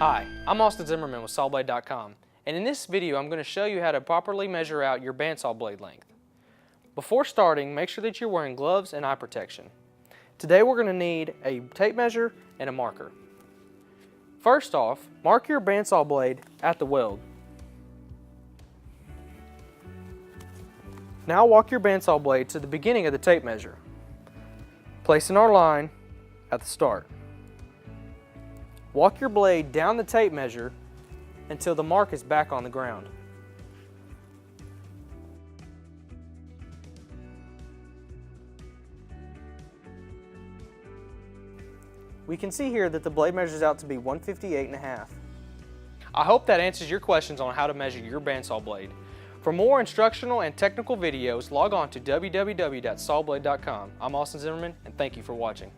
Hi, I'm Austin Zimmerman with Sawblade.com, and in this video I'm going to show you how to properly measure out your bandsaw blade length. Before starting, make sure that you're wearing gloves and eye protection. Today we're going to need a tape measure and a marker. First off, mark your bandsaw blade at the weld. Now walk your bandsaw blade to the beginning of the tape measure, placing our line at the start. Walk your blade down the tape measure until the mark is back on the ground. We can see here that the blade measures out to be 158.5. I hope that answers your questions on how to measure your bandsaw blade. For more instructional and technical videos, log on to www.sawblade.com. I'm Austin Zimmerman, and thank you for watching.